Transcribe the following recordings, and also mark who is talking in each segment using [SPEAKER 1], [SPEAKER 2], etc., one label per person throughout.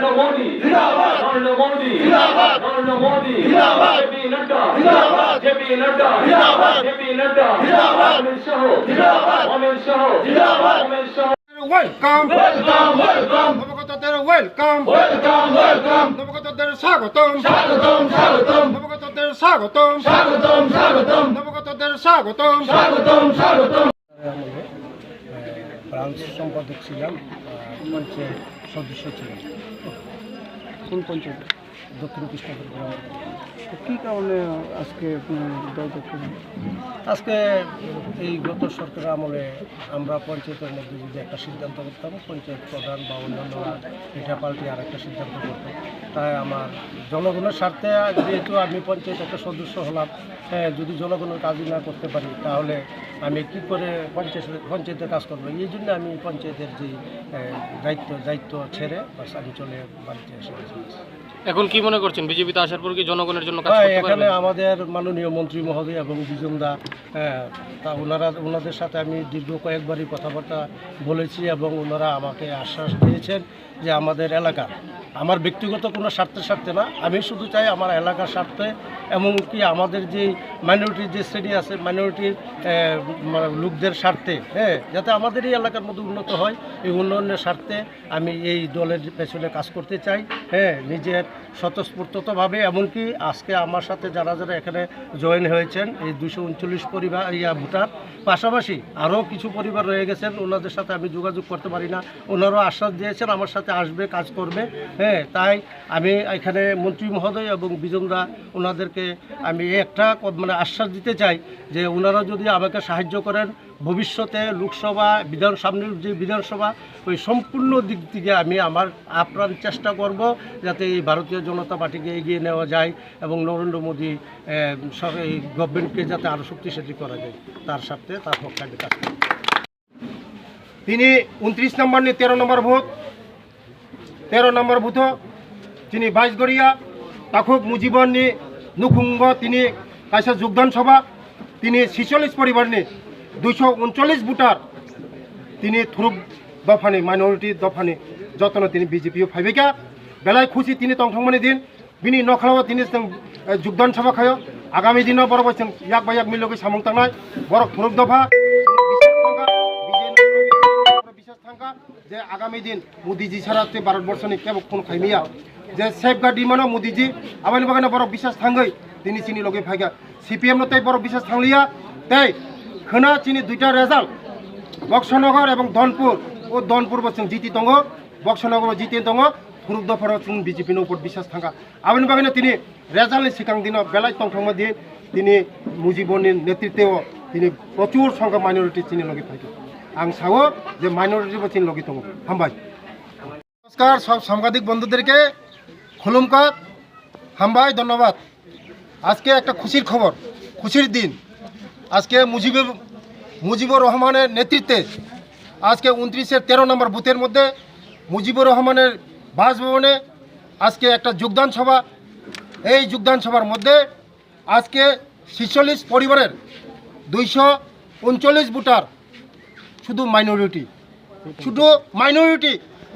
[SPEAKER 1] নরেন্দ্র মোদি জিন্দাবাদ, নরেন্দ্র মোদি জিন্দাবাদ, নরেন্দ্র মোদি জিন্দাবাদ, জেপি নাড্ডা জিন্দাবাদ, জেপি নাড্ডা জিন্দাবাদ, জেপি নাড্ডা জিন্দাবাদ, অমিত শাহ জিন্দাবাদ, অমিত শাহ জিন্দাবাদ, Amit Shah
[SPEAKER 2] welcome
[SPEAKER 1] welcome welcome
[SPEAKER 2] নবগতদের ওয়েলকাম
[SPEAKER 1] ওয়েলকাম ওয়েলকাম
[SPEAKER 2] নবগতদের স্বাগতম
[SPEAKER 1] স্বাগতম স্বাগতম
[SPEAKER 2] নবগতদের স্বাগতম
[SPEAKER 1] স্বাগতম স্বাগতম
[SPEAKER 2] নবগতদের স্বাগতম
[SPEAKER 1] স্বাগতম স্বাগতম
[SPEAKER 2] ব্রাঞ্চ সম্পাদক ছিলাম, পঞ্চায়েত সদস্য ছিলাম।
[SPEAKER 3] কোন পঞ্চায়েত?
[SPEAKER 2] দক্ষিণ কৃষ্ণপুর গ্রামের।
[SPEAKER 3] কী কারণে আজকে দল করছেন?
[SPEAKER 2] আজকে এই গত সরকারের আমলে আমরা পঞ্চায়েতের মধ্যে যদি একটা সিদ্ধান্ত করতাম, পঞ্চায়েত প্রধান বা অন্যান্যরা এটা পাল্টে আর একটা সিদ্ধান্ত করতাম। তাই আমার জনগণের স্বার্থে, যেহেতু আমি পঞ্চায়েত একটা সদস্য হলাম, যদি জনগণের কাজই না করতে পারি তাহলে আমি কী করে পঞ্চায়েতের কাজ করবো? এই জন্য আমি পঞ্চায়েতের যে দায়িত্ব ছেড়ে বাস আমি চলে বাড়িতে এসে গেছি।
[SPEAKER 3] এখন কি মনে করছেন, বিজেপিতে আসার পর কি জনগণের জন্য কাজ করতে পারবেন?
[SPEAKER 2] এখানে আমাদের মাননীয় মন্ত্রী মহোদয় এবং বিজনদা, তা ওনাদের সাথে আমি দীর্ঘ কয়েকবারই কথাবার্তা বলেছি এবং ওনারা আমাকে আশ্বাস দিয়েছেন যে আমাদের এলাকা, আমার ব্যক্তিগত কোনো স্বার্থে না, আমি শুধু চাই আমার এলাকার স্বার্থে, এমনকি আমাদের যে মাইনরিটির যে শ্রেণী আছে, মাইনরিটির লোকদের স্বার্থে, যাতে আমাদের এই এলাকার মধ্যে উন্নত হয়, এই উন্নয়নের স্বার্থে আমি এই দলের পেছনে কাজ করতে চাই, নিজের স্বতঃস্ফূর্তভাবে। এমনকি আজকে আমার সাথে যারা এখানে জয়েন হয়েছেন, এই 239 পরিবার ভোটার, পাশাপাশি আরও কিছু পরিবার রয়ে গেছেন, ওনাদের সাথে আমি যোগাযোগ করতে পারি না, ওনারাও আশ্বাস দিয়েছেন আমার সাথে আসবে, কাজ করবে। তাই আমি এখানে মন্ত্রী মহোদয় এবং বিজনদা ওনাদেরকে আমি একটা আশ্বাস দিতে চাই যে ওনারা যদি আমাকে সাহায্য করেন, ভবিষ্যতে লোকসভা সামনের যে বিধানসভা, ওই সম্পূর্ণ দিক থেকে আমি আমার আপ্রাণ চেষ্টা করব যাতে এই ভারতীয় জনতা পার্টিকে এগিয়ে নেওয়া যায় এবং নরেন্দ্র মোদী এই গভর্নমেন্টকে যাতে আরও শক্তিশালী করা যায়, তার স্বার্থে তার পক্ষে আমি কাজ করব। তিনি 29 নম্বর নিয়ে 13 নম্বর ভোট, 13 নম্বর বুথ তিনি 22 গড়িয়া তাকুক মুজিবর নি নুকুঙ্গ তিনি কাছে যোগদান সভা, তিনি 46 পরিবার নিয়ে 239 ভোটার তিনি থুরুক দফানি মাইনরিটি দফানি যত্ন তিনি বিজেপিও ফাইবেকা বেলায় খুশি তিনি তংথংমানি দিন বিনি নখালাও তিনি যোগদান সভা খায়। আগামী দিনও বড় বলছেন ইয়াক বা ইয়াক মিলকে সামং তাंनाय বড় থুরুক দফা বিশেষ থাকা যে আগামী দিন মোদীজি ছাড়া ভারতবর্ষনি কেবল কোন খাইমিয়া যে সেফগার্ড ডিমানো মোদীজি আবানি বাগানে বড় বিশ্বাস থাঙ্গই তিনি চিনি লগে ফাইগা সিপিএম নতাই বড় বিশ্বাস থাংলিয়া তাই खोना चिनी दुईटा रेजाल्ट बक्सनगर और धनपुर और धनपुर बच्चन जीती दङ बक्सनगर जीती दङ थुरुक दफार जों बिजेपि ऊपर विश्वास थांगा आबनि बागैनो तिनी रेजाल्टनि सिगां दिनाव बेलाय तंथंमा दिन तिनी मुजिबरनि नेतृत्व तिनी प्रचुर संख्या माइनरिटी चिनि लगे फाइगो आं सावो जे माइनरिटी चिनि लगे दङ हामबाय। नमस्कार सब साংবাদিক বন্ধুদেরকে खुलुमकर हामबाय धन्यवाद। आज के एक खुशिर खबर खुशिर दिन आज के मुजिबुर रहमानेर नेतृत्वे आज के 29 13 नम्बर बुथेर मध्य मुजिबुर रहमानेर बासभवने आज के एक योगदान सभा योगदान सभार मध्य आज के 46 परिवारेर 239 भोटार शुधु माइनरिटी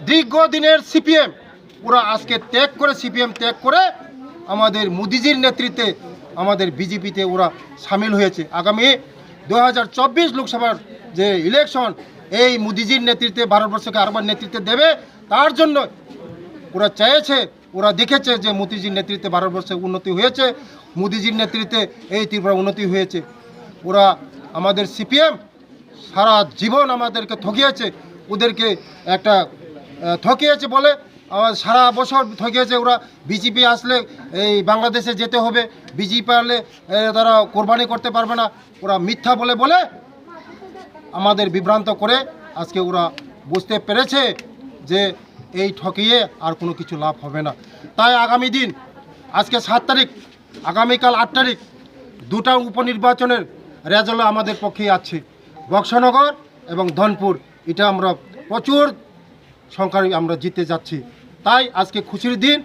[SPEAKER 2] दीर्घ दिनेर सीपीएम पूरा आज के त्याग करे सीपीएम त्याग करे आमादेर मोदीजिर नेतृत्वे आमादेर बीजेपीते ओरा शामिल हुए। आगामी 2024 लोकसभार जे इलेक्शन এই মোদিজির নেতৃত্বে ভারতবর্ষকে আরবার নেতৃত্ব দেবে তার জন্য ওরা চেয়েছে, ওরা দেখেছে যে মোদিজির নেতৃত্বে ভারতবর্ষে উন্নতি হয়েছে, মোদিজির নেতৃত্বে এই ত্রিপুরা উন্নতি হয়েছে। ওরা আমাদের সিপিএম সারা জীবন আমাদেরকে ঠকিয়েছে, ওদেরকে একটা ঠকিয়েছে বলে সারা বছর ঠকিয়েছে। ওরা বিজেপি আসলে এই বাংলাদেশে যেতে হবে, বিজেপি আসলে তারা কোরবানি করতে পারবে না, ওরা মিথ্যা বলে বলে আমাদের বিভ্রান্ত করে আজকে ওরা বুঝতে পেরেছে যে এই ঠকিয়ে আর কোনো কিছু লাভ হবে না। তাই আগামী দিন আজকে 7 তারিখ, আগামীকাল 8 তারিখ দুটা উপনির্বাচনের রেজাল্ট আমাদের পক্ষে আছে, বক্সনগর এবং ধনপুর। এটা আমরা প্রচুর সংখ্যায় আমরা জিতে যাচ্ছি। তাই আজকে খুশির দিন।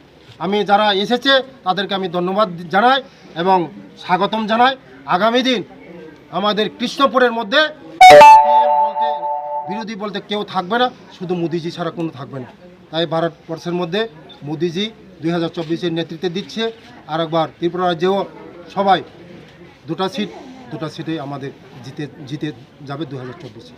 [SPEAKER 2] আমি যারা এসেছে তাদেরকে আমি ধন্যবাদ জানাই এবং স্বাগতম জানাই। আগামী দিন আমাদের কৃষ্ণপুরের মধ্যে বলতে বিরোধী বলতে কেউ থাকবে না, শুধু মোদিজি ছাড়া কোনো থাকবে না। তাই ভারতবর্ষের মধ্যে
[SPEAKER 4] মোদিজি 2024-এর নেতৃত্বে দিচ্ছে। আর একবার ত্রিপুরা রাজ্যেও সবাই দুটা সিটে আমাদের জিতে যাবে 2024-এ।